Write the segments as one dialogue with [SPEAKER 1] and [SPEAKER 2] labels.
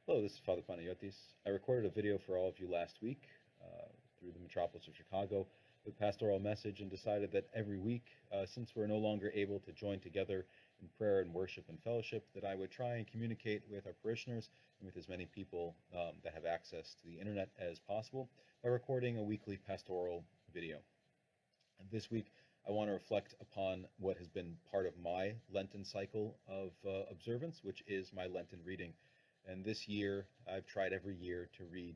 [SPEAKER 1] Hello, this is Father Panayotis. I recorded a video for all of you last week through the metropolis of Chicago with pastoral message and decided that every week, since we're no longer able to join together in prayer and worship and fellowship, that I would try and communicate with our parishioners and with as many people that have access to the internet as possible by recording a weekly pastoral video. And this week, I want to reflect upon what has been part of my Lenten cycle of observance, which is my Lenten reading. And this year, I've tried every year to read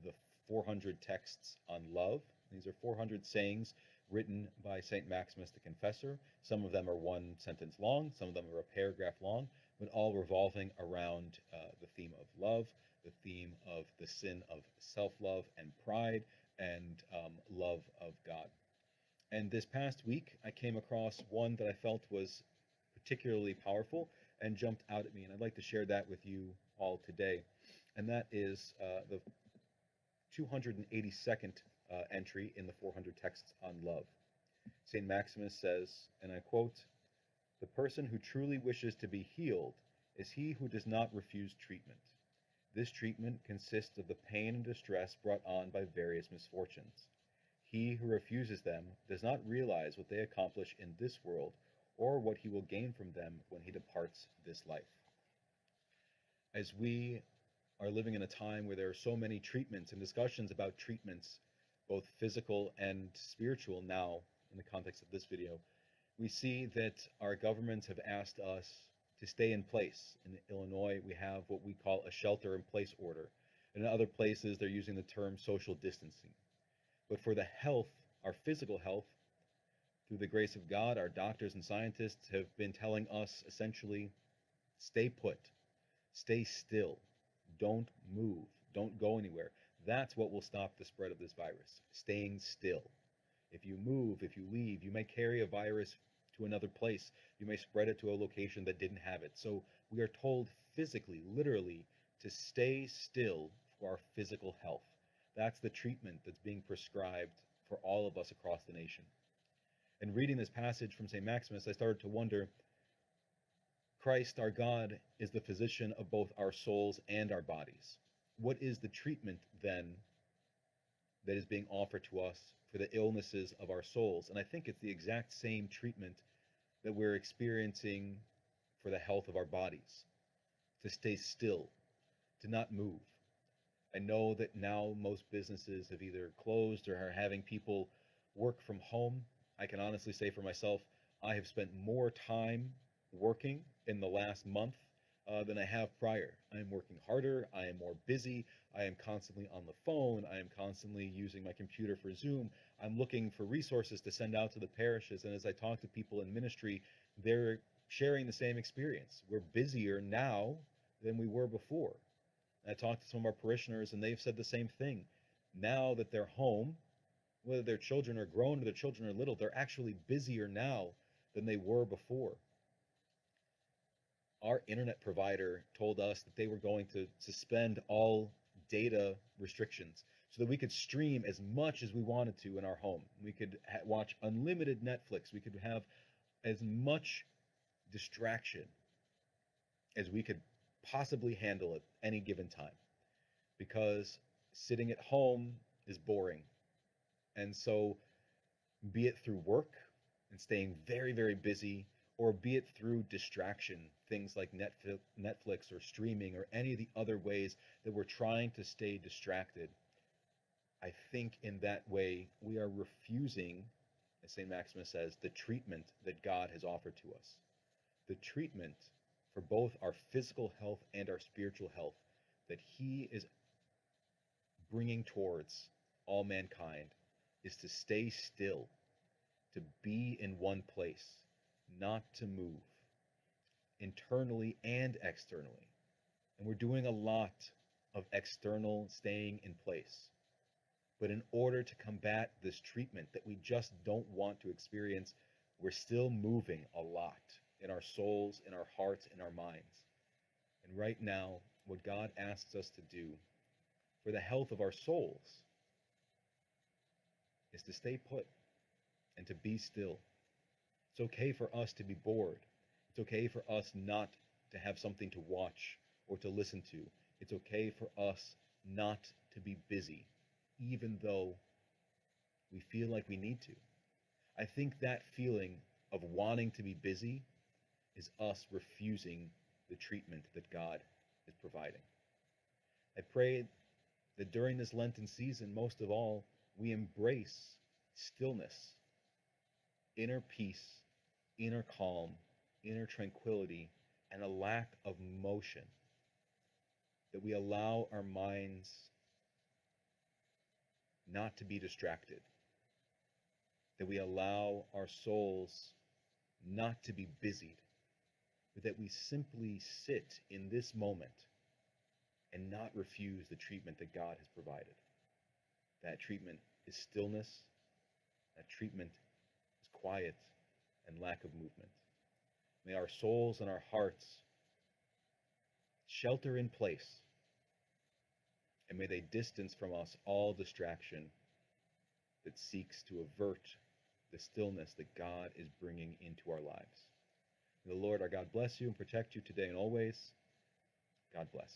[SPEAKER 1] the 400 texts on love. These are 400 sayings written by St. Maximus the Confessor. Some of them are one sentence long, some of them are a paragraph long, but all revolving around the theme of love, the theme of the sin of self-love and pride, and love of God. And this past week, I came across one that I felt was particularly powerful and jumped out at me. And I'd like to share that with you all today. And that is the 282nd entry in the 400 texts on love. St. Maximus says, and I quote, "The person who truly wishes to be healed is he who does not refuse treatment. This treatment consists of the pain and distress brought on by various misfortunes. He who refuses them does not realize what they accomplish in this world or what he will gain from them when he departs this life." As we are living in a time where there are so many treatments and discussions about treatments, both physical and spiritual now, in the context of this video, we see that our governments have asked us to stay in place. In Illinois, we have what we call a shelter-in-place order. And in other places, they're using the term social distancing. But for the health, our physical health, through the grace of God, our doctors and scientists have been telling us essentially, stay put, stay still, don't move, don't go anywhere. That's what will stop the spread of this virus, staying still. If you move, if you leave, you may carry a virus to another place. You may spread it to a location that didn't have it. So we are told physically, literally, to stay still for our physical health. That's the treatment that's being prescribed for all of us across the nation. And reading this passage from St. Maximus, I started to wonder, Christ, our God, is the physician of both our souls and our bodies. What is the treatment, then, that is being offered to us for the illnesses of our souls? And I think it's the exact same treatment that we're experiencing for the health of our bodies. To stay still, to not move. I know that now most businesses have either closed or are having people work from home. I can honestly say for myself, I have spent more time working in the last month than I have prior. I am working harder, I am more busy, I am constantly on the phone, I am constantly using my computer for Zoom. I'm looking for resources to send out to the parishes, and as I talk to people in ministry, they're sharing the same experience. We're busier now than we were before. I talked to some of our parishioners, and they've said the same thing. Now that they're home, whether their children are grown or their children are little, they're actually busier now than they were before. Our internet provider told us that they were going to suspend all data restrictions so that we could stream as much as we wanted to in our home. We could watch unlimited Netflix. We could have as much distraction as we could possibly handle at any given time, because sitting at home is boring. And so, be it through work and staying very, very busy, or be it through distraction, things like Netflix or streaming or any of the other ways that we're trying to stay distracted, I think in that way we are refusing, as St. Maximus says, the treatment that God has offered to us. The treatment for both our physical health and our spiritual health that he is bringing towards all mankind is to stay still, to be in one place, not to move, internally and externally. And we're doing a lot of external staying in place. But in order to combat this treatment that we just don't want to experience, we're still moving a lot in our souls, in our hearts, in our minds. And right now, what God asks us to do for the health of our souls is to stay put and to be still. It's okay for us to be bored. It's okay for us not to have something to watch or to listen to. It's okay for us not to be busy, even though we feel like we need to. I think that feeling of wanting to be busy is us refusing the treatment that God is providing. I pray that during this Lenten season, most of all, we embrace stillness, inner peace, inner calm, inner tranquility, and a lack of motion. That we allow our minds not to be distracted. That we allow our souls not to be busied. But that we simply sit in this moment and not refuse the treatment that God has provided. That treatment is stillness. That treatment is quiet and lack of movement. May our souls and our hearts shelter in place, and may they distance from us all distraction that seeks to avert the stillness that God is bringing into our lives. May the Lord our God bless you and protect you today and always. God bless.